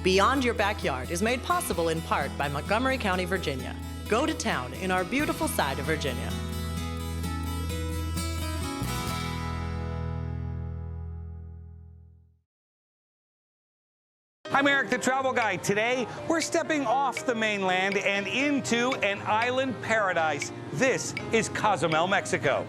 Beyond Your Backyard is made possible in part by Montgomery County, Virginia. Go to town in our beautiful side of Virginia. I'm Erik the Travel Guy. Today, we're stepping off the mainland and into an island paradise. This is Cozumel, Mexico.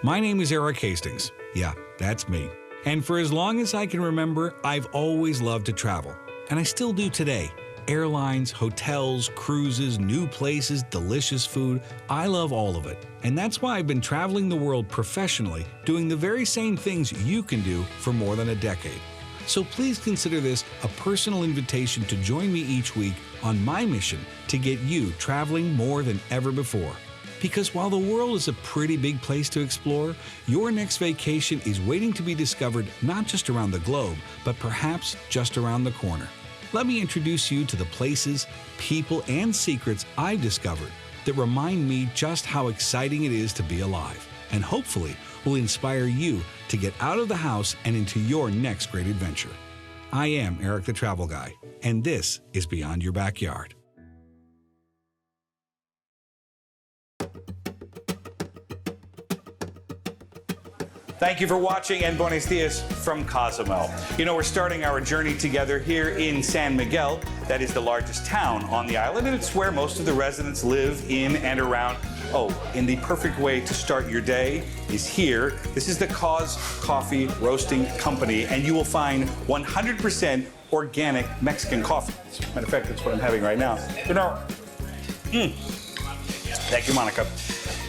My name is Erik Hastings. Yeah, that's me. And for as long as I can remember, I've always loved to travel. And I still do today. Airlines, hotels, cruises, new places, delicious food. I love all of it. And that's why I've been traveling the world professionally, doing the very same things you can do for more than a decade. So please consider this a personal invitation to join me each week on my mission to get you traveling more than ever before. Because while the world is a pretty big place to explore, your next vacation is waiting to be discovered not just around the globe, but perhaps just around the corner. Let me introduce you to the places, people, and secrets I've discovered that remind me just how exciting it is to be alive, and hopefully will inspire you to get out of the house and into your next great adventure. I am Erik the Travel Guy, and this is Beyond Your Backyard. Thank you for watching, and buenos dias from Cozumel. You know, we're starting our journey together here in San Miguel. That is the largest town on the island, and it's where most of the residents live in and around. Oh, and the perfect way to start your day is here. This is the Coz Coffee Roasting Company, and you will find 100% organic Mexican coffee. As a matter of fact, that's what I'm having right now. You know, thank you, Monica.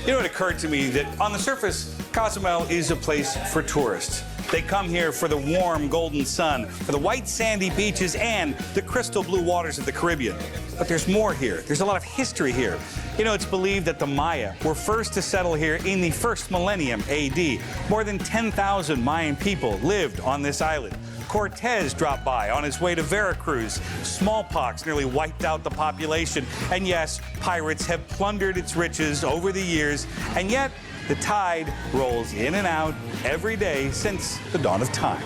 You know, it occurred to me that on the surface, Cozumel is a place for tourists. They come here for the warm golden sun, for the white sandy beaches, and the crystal blue waters of the Caribbean. But there's more here. There's a lot of history here. You know, it's believed that the Maya were first to settle here in the first millennium AD. More than 10,000 Mayan people lived on this island. Cortez dropped by on his way to Veracruz. Smallpox nearly wiped out the population. And yes, pirates have plundered its riches over the years. And yet, the tide rolls in and out every day since the dawn of time.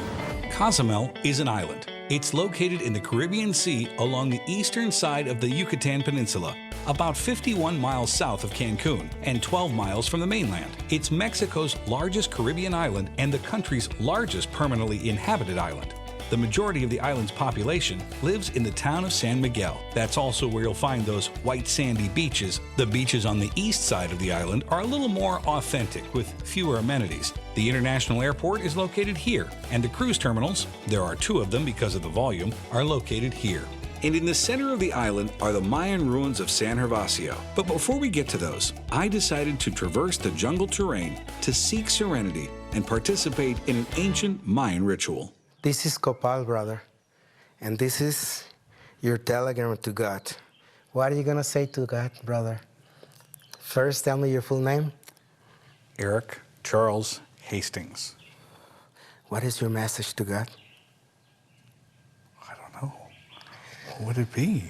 Cozumel is an island. It's located in the Caribbean Sea along the eastern side of the Yucatan Peninsula, about 51 miles south of Cancun and 12 miles from the mainland. It's Mexico's largest Caribbean island and the country's largest permanently inhabited island. The majority of the island's population lives in the town of San Miguel. That's also where you'll find those white sandy beaches. The beaches on the east side of the island are a little more authentic with fewer amenities. The international airport is located here, and the cruise terminals, there are 2 of them because of the volume, are located here. And in the center of the island are the Mayan ruins of San Horacio. But before we get to those, I decided to traverse the jungle terrain to seek serenity and participate in an ancient Mayan ritual. This is Copal, brother, and this is your telegram to God. What are you gonna say to God, brother? First, tell me your full name. Erik Charles Hastings. What is your message to God? I don't know. What would it be?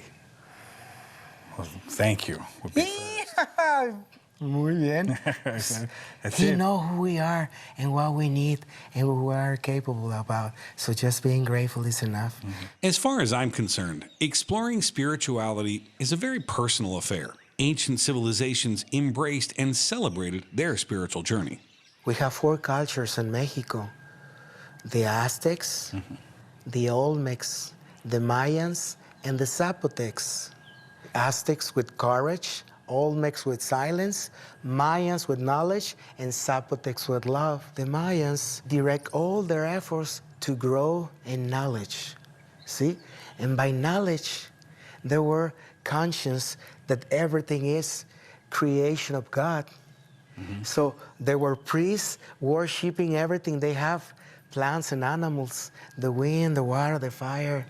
Well, thank you would be first. Muy bien. That's He it. knows who we are and what we need and what we are capable about. So just being grateful is enough. As far as I'm concerned, exploring spirituality is a very personal affair. Ancient civilizations embraced and celebrated their spiritual journey. We have 4 cultures in Mexico. The Aztecs, the Olmecs, the Mayans, and the Zapotecs. Aztecs with courage, Olmecs with silence, Mayans with knowledge, and Zapotecs with love. The Mayans direct all their efforts to grow in knowledge. See? And by knowledge, they were conscious that everything is creation of God. So there were priests worshiping everything they have, plants and animals, the wind, the water, the fire,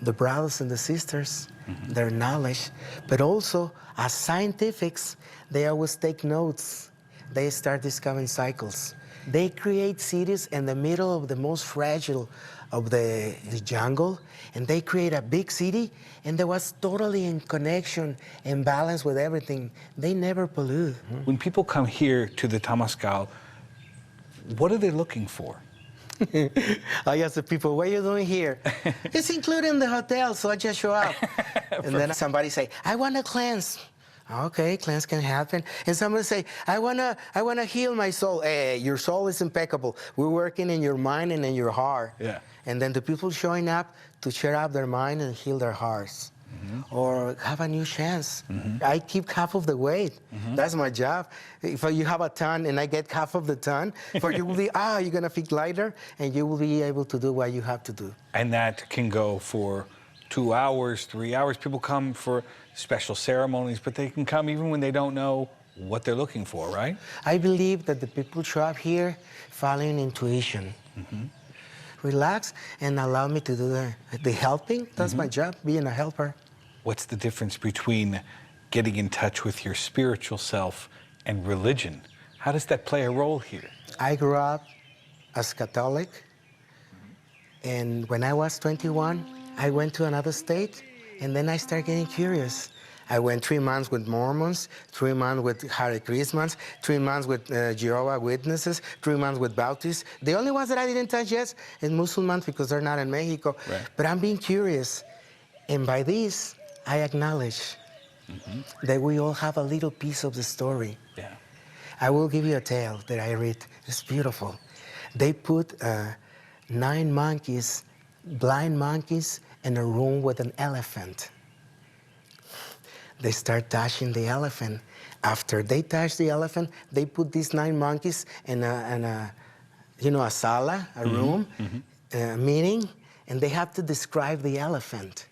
the brothers and the sisters, their knowledge. But also, as scientifics, they always take notes. They start discovering cycles. They create cities in the middle of the most fragile of the jungle, and they create a big city, and they was totally in connection and balance with everything. They never pollute. When people come here to the Temazcal, what are they looking for? I ask the people, what are you doing here? It's included in the hotel, so I just show up. And then somebody say, I want to cleanse. Okay, cleanse can happen. And somebody say, I wanna heal my soul. Hey, your soul is impeccable. We're working in your mind and in your heart. Yeah. And then the people showing up to cheer up their mind and heal their hearts. Or have a new chance. I keep half of the weight. That's my job. If you have a ton and I get half of the ton, for you will be, you're gonna feel lighter and you will be able to do what you have to do. And that can go for 2 hours, 3 hours. People come for special ceremonies, but they can come even when they don't know what they're looking for, right? I believe that the people show up here following intuition. Relax and allow me to do the helping. That's my job, being a helper. What's the difference between getting in touch with your spiritual self and religion? How does that play a role here? I grew up as Catholic, and when I was 21, I went to another state, and then I started getting curious. I went 3 months with Mormons, 3 months with Hare Krishnas, 3 months with Jehovah's Witnesses, 3 months with Baptists. The only ones that I didn't touch yet is Muslims because they're not in Mexico. Right. But I'm being curious, and by this, I acknowledge that we all have a little piece of the story. Yeah. I will give you a tale that I read. It's beautiful. They put 9 monkeys, blind monkeys, in a room with an elephant. They start touching the elephant. After they touch the elephant, they put these 9 monkeys in a sala, a room, a meeting, and they have to describe the elephant.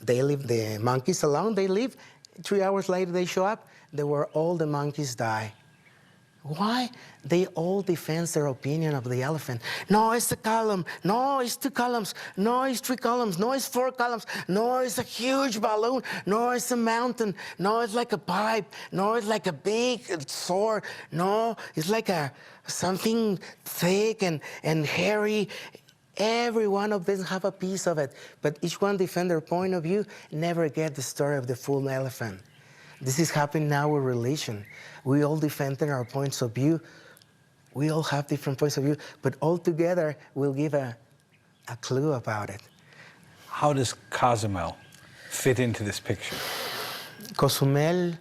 They leave the monkeys alone, they leave. 3 hours later, they show up. All the monkeys die. Why? They all defend their opinion of the elephant. No, it's a column. No, it's 2 columns. No, it's 3 columns. No, it's 4 columns. No, it's a huge balloon. No, it's a mountain. No, it's like a pipe. No, it's like a big sword. No, it's like something thick and hairy. Every one of them have a piece of it, but each one defend their point of view, never get the story of the full elephant. This is happening now with religion. We all defend our points of view. We all have different points of view, but all together we'll give a clue about it. How does Cozumel fit into this picture? Cozumel,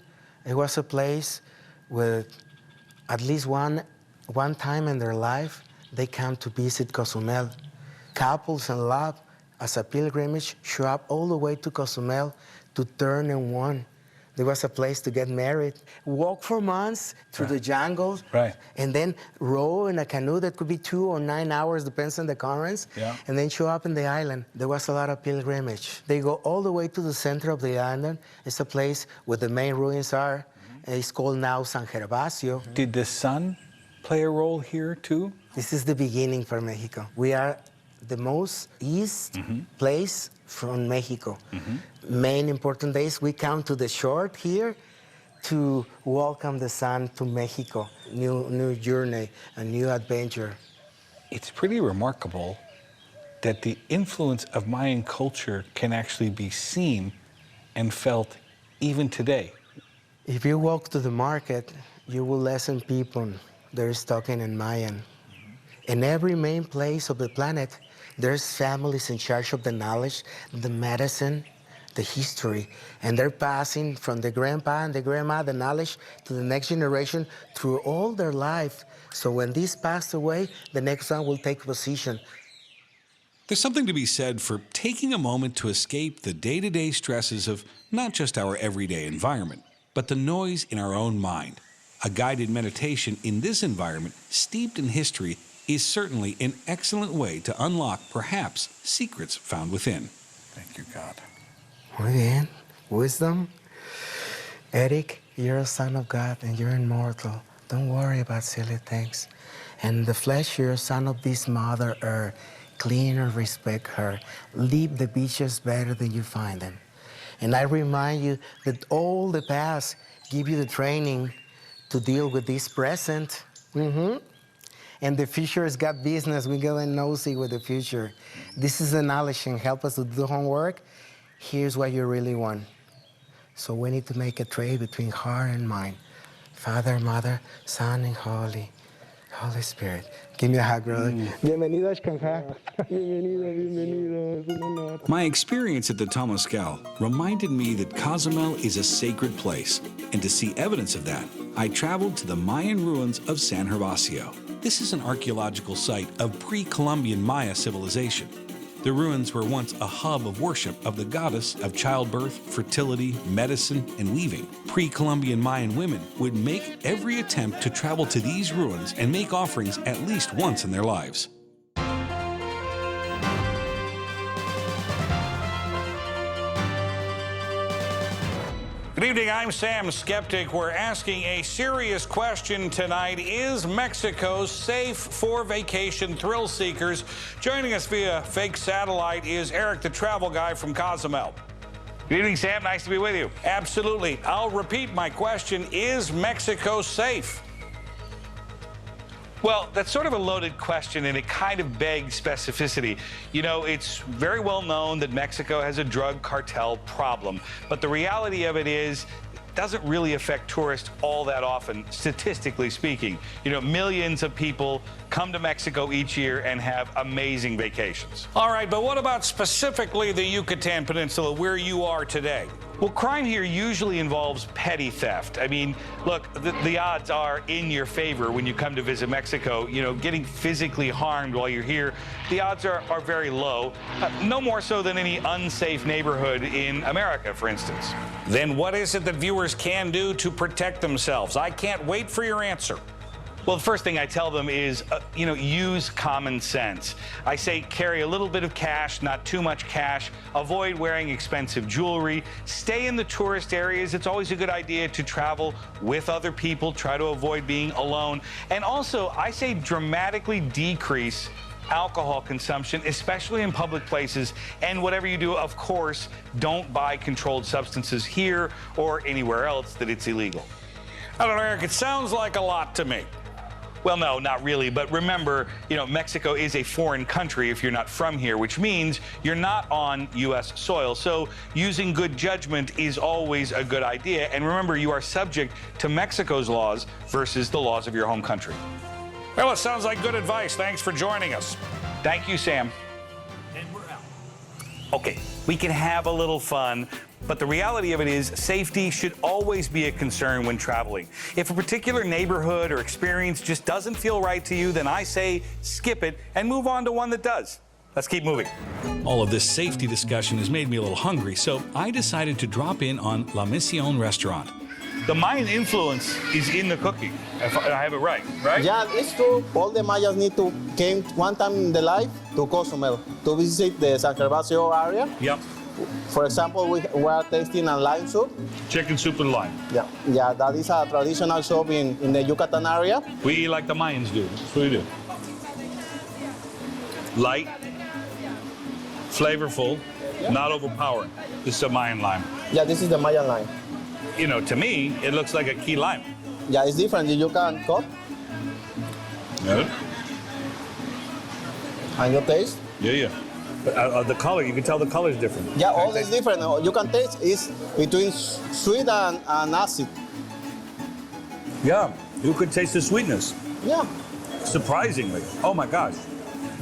it was a place where at least one time in their life, they come to visit Cozumel. Couples in love, as a pilgrimage, show up all the way to Cozumel to turn in one. There was a place to get married, walk for months through the jungle, and then row in a canoe that could be 2 or 9 hours, depends on the currents, and then show up in the island. There was a lot of pilgrimage. They go all the way to the center of the island. It's a place where the Mayan Ruins are. It's called now San Gervasio. Did the sun play a role here too? This is the beginning for Mexico. We are the most east place from Mexico. Main important days, we come to the shore here to welcome the sun to Mexico. New journey, a new adventure. It's pretty remarkable that the influence of Mayan culture can actually be seen and felt even today. If you walk to the market, you will listen people. There's talking in Mayan. In every main place of the planet, there's families in charge of the knowledge, the medicine, the history, and they're passing from the grandpa and the grandma the knowledge to the next generation through all their life. So when this passed away, the next one will take position. There's something to be said for taking a moment to escape the day-to-day stresses of not just our everyday environment, but the noise in our own mind. A guided meditation in this environment, steeped in history, is certainly an excellent way to unlock, perhaps, secrets found within. Thank you, God. Muy bien. Wisdom. Erik, you're a son of God and you're immortal. Don't worry about silly things. And the flesh, you're a son of this Mother Earth. Clean her, respect her. Leave the beaches better than you find them. And I remind you that all the past give you the training to deal with this present. And the future has got business. We go and nosy with the future. This is the knowledge and help us to do homework. Here's what you really want. So we need to make a trade between heart and mind. Father, Mother, Son, and Holy. Holy Spirit, give me a hug, brother. Bienvenido a Xcanjá. Bienvenido. Es un honor. My experience at the Temazcal reminded me that Cozumel is a sacred place, and to see evidence of that, I traveled to the Mayan Ruins of San Horacio. This is an archaeological site of pre-Columbian Maya civilization. The ruins were once a hub of worship of the goddess of childbirth, fertility, medicine, and weaving. Pre-Columbian Mayan women would make every attempt to travel to these ruins and make offerings at least once in their lives. Good evening, I'm Sam Skeptic. We're asking a serious question tonight. Is Mexico safe for vacation thrill seekers? Joining us via fake satellite is Erik the Travel Guy from Cozumel. Good evening, Sam. Nice to be with you. Absolutely. I'll repeat my question. Is Mexico safe? Well, that's sort of a loaded question, and it kind of begs specificity. You know, it's very well known that Mexico has a drug cartel problem, but the reality of it is, it doesn't really affect tourists all that often, statistically speaking. You know, millions of people come to Mexico each year and have amazing vacations. All right, but what about specifically the Yucatan Peninsula, where you are today? Well, crime here usually involves petty theft. I mean, look, the odds are in your favor when you come to visit Mexico. You know, getting physically harmed while you're here, the odds are very low. No more so than any unsafe neighborhood in America, for instance. Then what is it that viewers can do to protect themselves? I can't wait for your answer. Well, the first thing I tell them is, use common sense. I say carry a little bit of cash, not too much cash. Avoid wearing expensive jewelry. Stay in the tourist areas. It's always a good idea to travel with other people. Try to avoid being alone. And also, I say dramatically decrease alcohol consumption, especially in public places. And whatever you do, of course, don't buy controlled substances here or anywhere else that it's illegal. I don't know, Erik, it sounds like a lot to me. Well, no, not really. But remember, Mexico is a foreign country if you're not from here, which means you're not on U.S. soil. So using good judgment is always a good idea. And remember, you are subject to Mexico's laws versus the laws of your home country. Well, it sounds like good advice. Thanks for joining us. Thank you, Sam. And we're out. Okay, we can have a little fun. But the reality of it is, safety should always be a concern when traveling. If a particular neighborhood or experience just doesn't feel right to you, then I say skip it and move on to one that does. Let's keep moving. All of this safety discussion has made me a little hungry, so I decided to drop in on La Misin Restaurant. The Mayan influence is in the cooking, if I have it right? Yeah, it's true. All the Mayas need to came one time in their life to Cozumel to visit the San Horacio area. Yep. For example, we are tasting a lime soup. Chicken soup with lime. Yeah, that is a traditional soup in the Yucatan area. We eat like the Mayans do. That's what we do. Light, flavorful, not overpowering. This is a Mayan lime. Yeah, this is the Mayan lime. To me, it looks like a key lime. Yeah, it's different. You can cut. Good. And you taste. Yeah. But the color, you can tell the color is different. Yeah, all is different. You can taste is between sweet and acid. Yeah, you could taste the sweetness. Yeah. Surprisingly. Oh my gosh.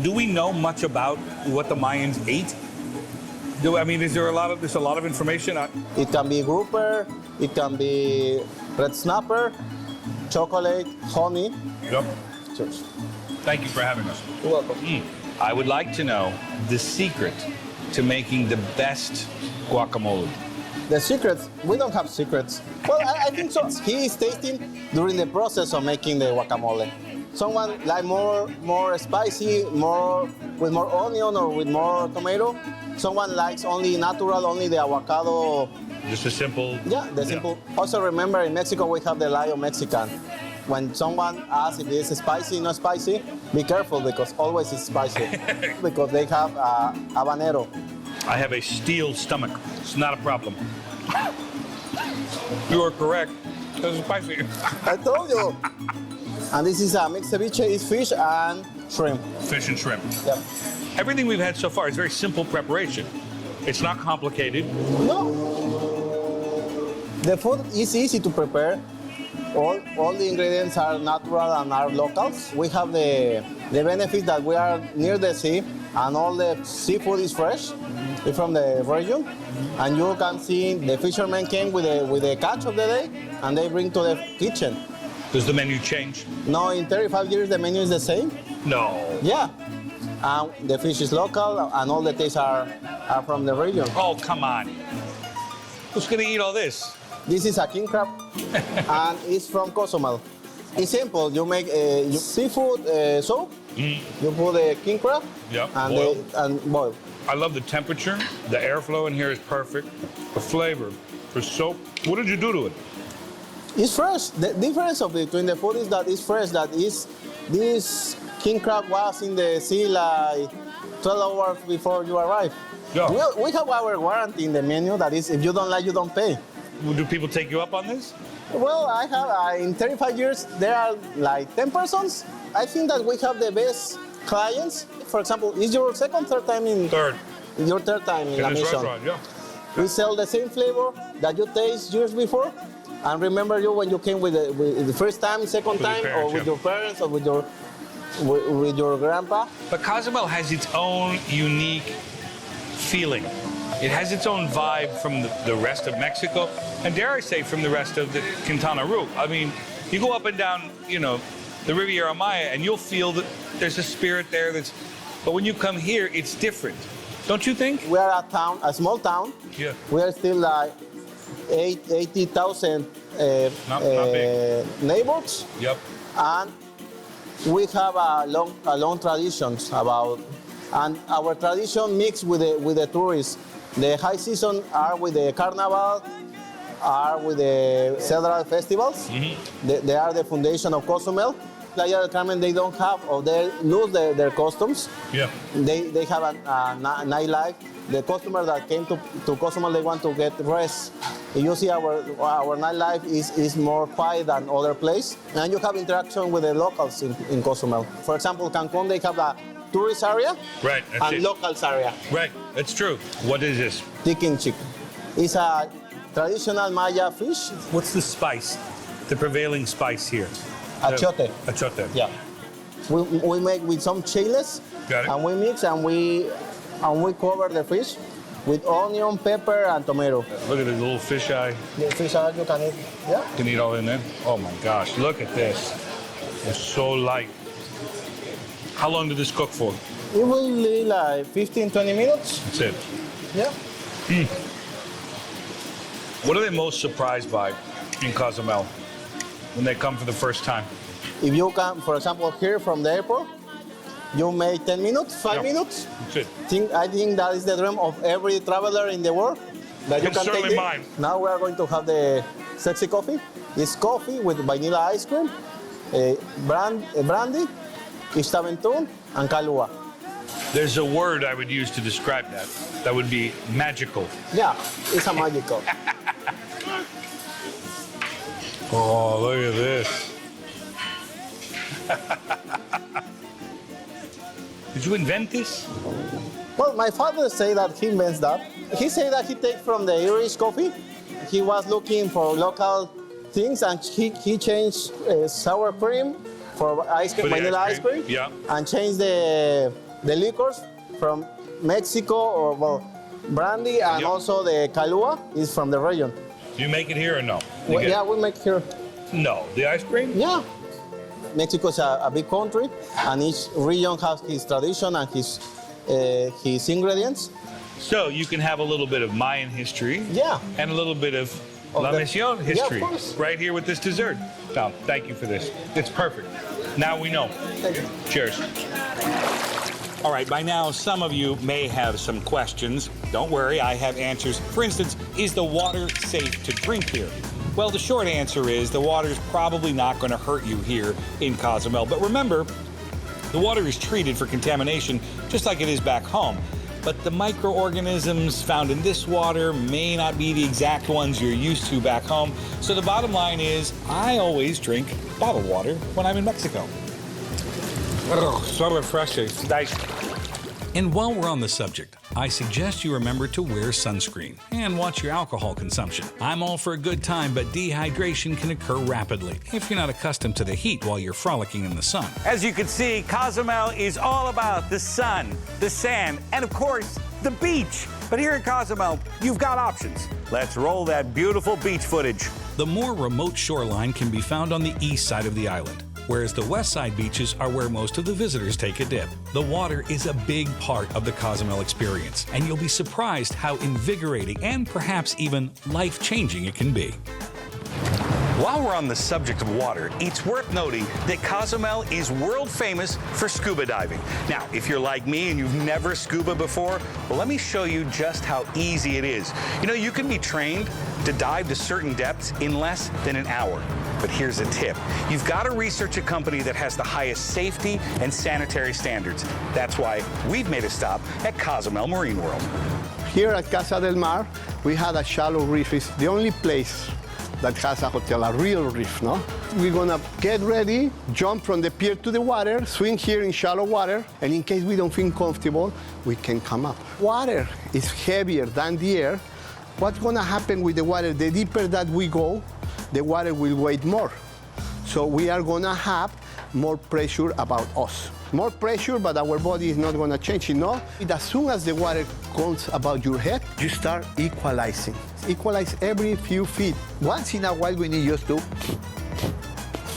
Do we know much about what the Mayans ate? Is there a lot of information? It can be grouper, it can be red snapper, chocolate, honey. Yep. Cheers. Thank you for having us. You're welcome. I would like to know the secret to making the best guacamole. The secrets, we don't have secrets. Well, I think so. He is tasting during the process of making the guacamole. Someone like more spicy, with more onion or with more tomato. Someone likes only natural, only the avocado. Just a simple. Yeah, simple. Also remember, in Mexico we have the Lion Mexican. When someone asks if it's spicy, not spicy, be careful because always it's spicy. Because they have habanero. I have a steel stomach. It's not a problem. You are correct. It's spicy. I told you. And this is a mixed ceviche. It's fish and shrimp. Fish and shrimp. Yep. Everything we've had so far is very simple preparation. It's not complicated. No. The food is easy to prepare. all the ingredients are natural and are locals. We have the benefit that we are near the sea and all the seafood is fresh. It's from the region. And you can see the fishermen came with the catch of the day and they bring to the kitchen. Does the menu change? No, in 35 years the menu is the same. No. Yeah. The fish is local and all the tastes are from the region. Oh, come on. Who's gonna eat all this? This is a king crab and it's from Cozumel. It's simple. You make seafood soup. You put the king crab and boil. I love the temperature. The airflow in here is perfect. The flavor, the soap. What did you do to it? It's fresh. The difference between the food is that it's fresh. That is, this king crab was in the sea like 12 hours before you arrive. Yeah. We have our warranty in the menu. That is, if you don't like, you don't pay. Do people take you up on this? Well, I have in 35 years there are like 10 persons. I think that we have the best clients. For example, is your third time in? Third. Your third time in In La this Mission. restaurant, yeah. We sell the same flavor that you taste years before. And remember you when you came with the first time, second time, parents, or with your parents, or with your grandpa. But Cozumel has its own unique feeling. It has its own vibe from the rest of Mexico, and dare I say, from the rest of the Quintana Roo. I mean, you go up and down, the Riviera Maya, and you'll feel that there's a spirit there but when you come here, it's different. Don't you think? We are a small town. Yeah. We are still like 80,000 Not big. neighbors. Yep. And we have a long traditions about, and our tradition mixed with the tourists. The high season are with the carnival, are with the several festivals. They are the foundation of Cozumel. Playa del Carmen, they don't have, or they lose their customs. Yeah. They have a nightlife. The customers that came to Cozumel, they want to get rest. You see our nightlife is more quiet than other place. And you have interaction with the locals in Cozumel. For example, Cancun, they have a tourist area Right, that's and it. locals area. Right, that's true. What is this? Chicken. It's a traditional Maya fish. What's the spice, the prevailing spice here? Achiote. Achiote. Yeah. We make with some chiles. Got it. And we mix and we cover the fish with onion, pepper, and tomato. Look at the little fish eye. The fish eye you can eat. Yeah. You can eat all in there. Oh my gosh, look at this. It's so light. How long did this cook for? It will be like 15, 20 minutes. That's it. Yeah. What are they most surprised by in Cozumel when they come for the first time? If you come, for example, here from the airport, you make 10 minutes, 5 Yeah. minutes. That's it. I think that is the dream of every traveler in the world. That you It's can take certainly it. mine. Now we are going to have the sexy coffee. It's coffee with vanilla ice cream, brandy, Ixtaventún, and Kalua. There's a word I would use to describe that. That would be magical. Yeah, it's a magical. Oh, look at this. Did you invent this? Well, my father say that he invents that. He say that he takes from the Irish coffee. He was looking for local things and he changed sour cream for ice cream, For the vanilla ice ice cream, cream, yeah. and changed the liquors from Mexico or brandy and Yeah. also the Kalua is from the region. Do you make it here or no? You Well, get- yeah, we make here. No, the ice cream? Yeah. Mexico is a big country, and each region has his tradition and his ingredients. So you can have a little bit of Mayan history. Yeah. And a little bit of Of La the- Mission Yeah, of history. course. Right here with this dessert. Tom, thank you for this. It's perfect. Now we know. Thank you. Cheers. All right, by now, some of you may have some questions. Don't worry, I have answers. For instance, is the water safe to drink here? Well, the short answer is the water is probably not going to hurt you here in Cozumel. But remember, the water is treated for contamination just like it is back home. But the microorganisms found in this water may not be the exact ones you're used to back home. So the bottom line is, I always drink bottled water when I'm in Mexico. Oh, so refreshing. Nice. And while we're on the subject, I suggest you remember to wear sunscreen and watch your alcohol consumption. I'm all for a good time, but dehydration can occur rapidly if you're not accustomed to the heat while you're frolicking in the sun. As you can see, Cozumel is all about the sun, the sand, and of course, the beach. But here in Cozumel, you've got options. Let's roll that beautiful beach footage. The more remote shoreline can be found on the east side of the island, whereas the west side beaches are where most of the visitors take a dip. The water is a big part of the Cozumel experience, and you'll be surprised how invigorating and perhaps even life-changing it can be. While we're on the subject of water, it's worth noting that Cozumel is world famous for scuba diving. Now, if you're like me and you've never scuba before, well, let me show you just how easy it is. You know, you can be trained to dive to certain depths in less than an hour. But here's a tip. You've got to research a company that has the highest safety and sanitary standards. That's why we've made a stop at Cozumel Marine World. Here at Casa del Mar, we had a shallow reef. It's the only place that has a hotel, a real reef, no? We're gonna get ready, jump from the pier to the water, swim here in shallow water, and in case we don't feel comfortable, we can come up. Water is heavier than the air. What's gonna happen with the water? The deeper that we go, the water will weigh more. So we are gonna have more pressure about us. More pressure, but our body is not gonna change, you know? As soon as the water comes about your head, you start equalizing. Equalize every few feet. Once in a while, we need just to.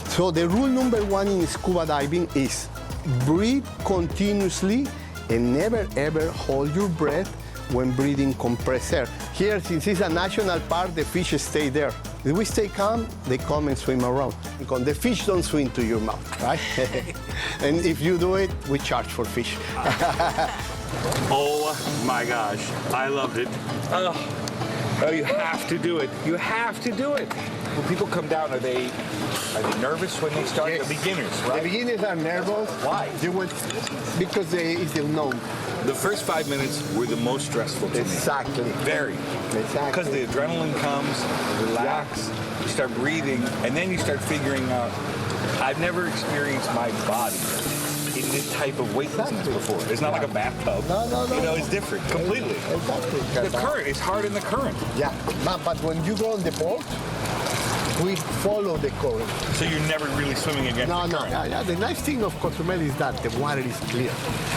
So the rule number one in scuba diving is breathe continuously and never ever hold your breath when breathing compressed air. Here, since it's a national park, the fish stay there. If we stay calm, they come and swim around. Because the fish don't swim to your mouth, right? And if you do it, we charge for fish. Oh my gosh, I loved it. Oh, you have to do it. You have to do it. When people come down, are they nervous when they start? Yes. The beginners, right? The beginners are nervous. Why? Because it's the unknown. The first 5 minutes were the most stressful to Exactly. me. Very. Exactly. Because the adrenaline comes, relax, you start breathing, and then you start figuring out, I've never experienced my body in this type of weightlessness before. It's not like a bathtub. No. You know, it's different, completely. Exactly. The current, it's hard in the current. Yeah, but when you go on the boat, we follow the current. So you're never really swimming against No. the current. Yeah. The nice thing of Cozumel is that the water is clear.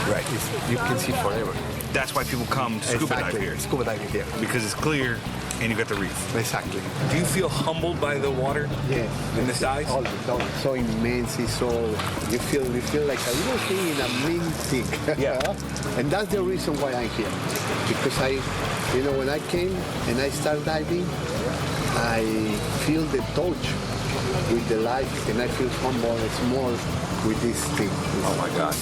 Right. You can see forever. That's why people come to scuba dive here. Scuba diving here. Because it's clear and you got the reef. Exactly. Do you feel humbled by the water? Yes. In the size? Always. So immense. It's so you feel like a little thing in a big thing. Yeah. And that's the reason why I'm here. Because when I came and I started diving, I feel the touch with the life, and I feel humble and small with this thing. Oh my God.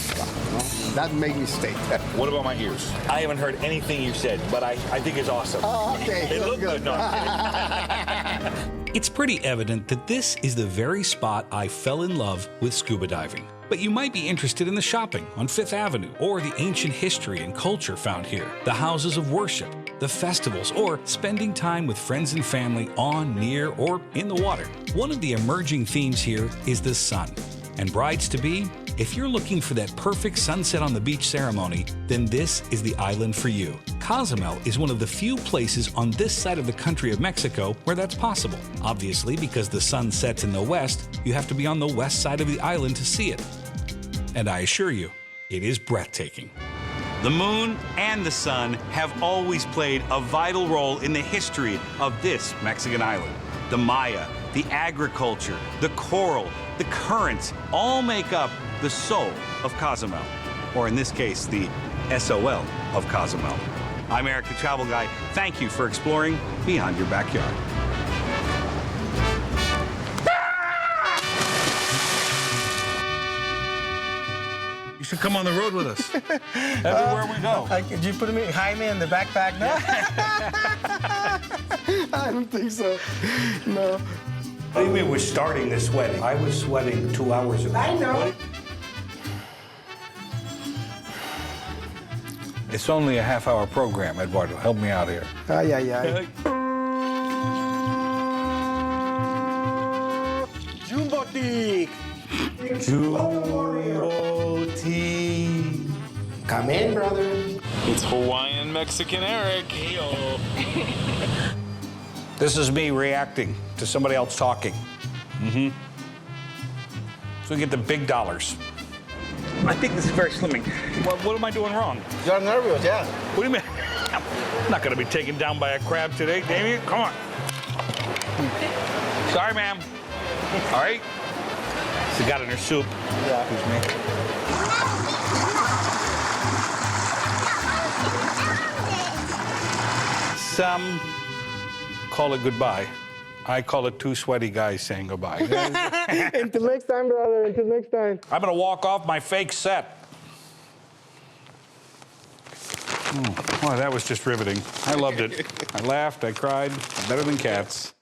That made me stay. What about my ears? I haven't heard anything you said, but I think it's awesome. Oh, okay. They look good. No, I'm kidding. It's pretty evident that this is the very spot I fell in love with scuba diving. But you might be interested in the shopping on Fifth Avenue, or the ancient history and culture found here, the houses of worship, the festivals, or spending time with friends and family on, near, or in the water. One of the emerging themes here is the sun. And brides-to-be, if you're looking for that perfect sunset on the beach ceremony, then this is the island for you. Cozumel is one of the few places on this side of the country of Mexico where that's possible. Obviously, because the sun sets in the west, you have to be on the west side of the island to see it. And I assure you, it is breathtaking. The moon and the sun have always played a vital role in the history of this Mexican island. The Maya, the agriculture, the coral, the currents all make up the soul of Cozumel, or in this case, the SOL of Cozumel. I'm Erik the Travel Guy. Thank you for exploring beyond your backyard. You should come on the road with us. Everywhere we go. Did you put me Jaime in the backpack now? I don't think so. No. What do you mean we're starting this sweating? I was sweating 2 hours ago. I know. It's only a half-hour program, Eduardo. Help me out here. Ay, ay, ay. Jumbo tea. Jumbo tea. Come in, brother. It's Hawaiian Mexican Erik. This is me reacting to somebody else talking. So we get the big dollars. I think this is very slimming. What am I doing wrong? You're nervous, yeah. What do you mean? I'm not gonna be taken down by a crab today, Damien. Come on. Sorry, ma'am. All right. She got in her soup. Yeah. Some call it goodbye. I call it two sweaty guys saying goodbye. Until next time, brother. Until next time. I'm gonna walk off my fake set. Oh, that was just riveting. I loved it. I laughed, I cried. Better than cats.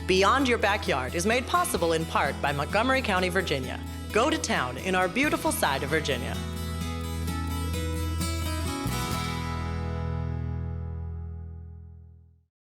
Beyond Your Backyard is made possible in part by Montgomery County, Virginia. Go to town in our beautiful side of Virginia.